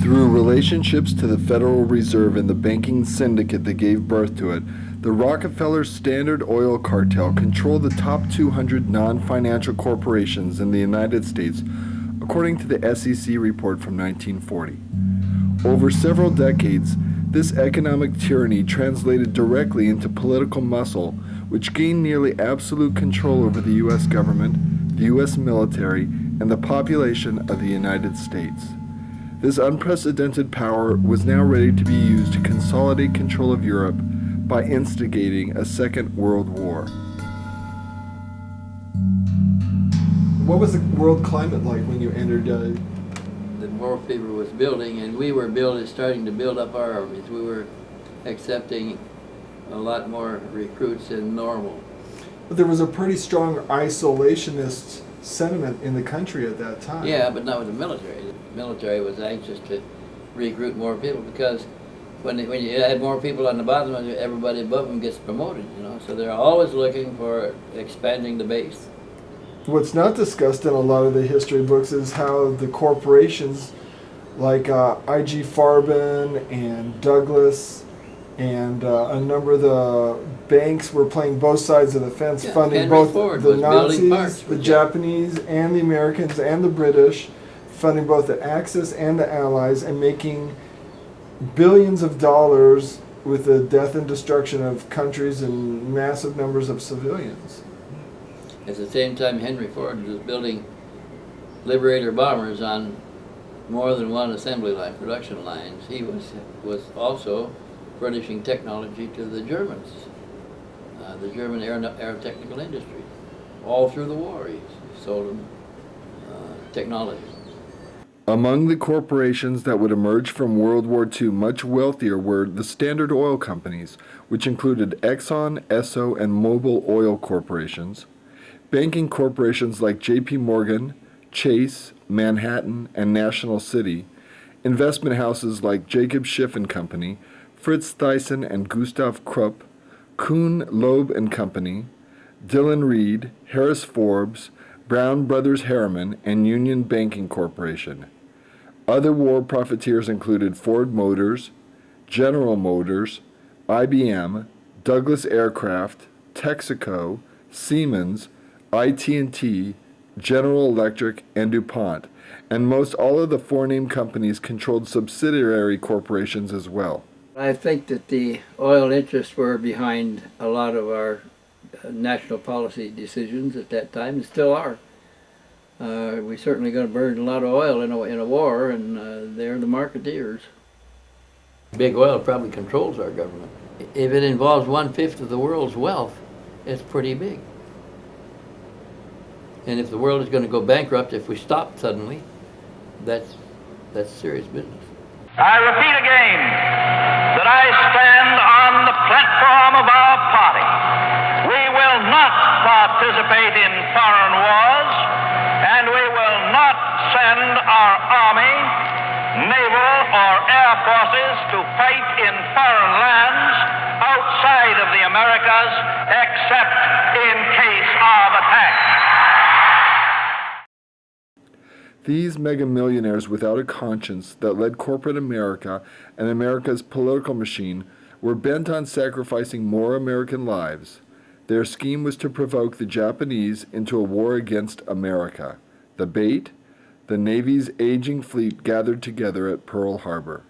Through relationships to the Federal Reserve and the banking syndicate that gave birth to it, the Rockefeller Standard Oil Cartel controlled the top 200 non-financial corporations in the United States, according to the SEC report from 1940. Over several decades, this economic tyranny translated directly into political muscle, which gained nearly absolute control over the U.S. government, the U.S. military, and the population of the United States. This unprecedented power was now ready to be used to consolidate control of Europe by instigating a Second World War. What was the world climate like when you entered? The world fever was building, and we were starting to build up our armies. We were accepting a lot more recruits than normal. But there was a pretty strong isolationist sentiment in the country at that time. Yeah, but not with the military. The military was anxious to recruit more people because when you add more people on the bottom, everybody above them gets promoted, you know. So they're always looking for expanding the base. What's not discussed in a lot of the history books is how the corporations like I.G. Farben and Douglas and a number of the banks were playing both sides of the fence, funding Henry both Ford the was building Nazis, parks the Japanese, and the Americans, and the British, funding both the Axis and the Allies, and making billions of dollars with the death and destruction of countries and massive numbers of civilians. At the same time, Henry Ford was building Liberator bombers on more than one assembly line, production lines. He was also furnishing technology to the Germans, the German aerotechnical industry. All through the war, he sold them technology. Among the corporations that would emerge from World War II much wealthier were the Standard Oil companies, which included Exxon, Esso, and Mobil Oil corporations, banking corporations like J.P. Morgan, Chase, Manhattan, and National City, investment houses like Jacob Schiff and Company, Fritz Thyssen and Gustav Krupp, Kuhn, Loeb and Company, Dillon Reed, Harris Forbes, Brown Brothers Harriman, and Union Banking Corporation. Other war profiteers included Ford Motors, General Motors, IBM, Douglas Aircraft, Texaco, Siemens, IT&T, General Electric, and DuPont, and most all of the four-name companies controlled subsidiary corporations as well. I think that the oil interests were behind a lot of our national policy decisions at that time, and still are. We're certainly going to burn a lot of oil in a war, and they're the marketeers. Big oil probably controls our government. If it involves 1/5 of the world's wealth, it's pretty big. And if the world is going to go bankrupt if we stop suddenly, that's serious business. I repeat again that I stand on the platform of our party. We will not participate in foreign wars, and we will not send our army, naval, or air forces to fight in foreign lands outside of the Americas, except in case of attack. These mega-millionaires without a conscience that led corporate America and America's political machine were bent on sacrificing more American lives. Their scheme was to provoke the Japanese into a war against America. The bait? The Navy's aging fleet gathered together at Pearl Harbor.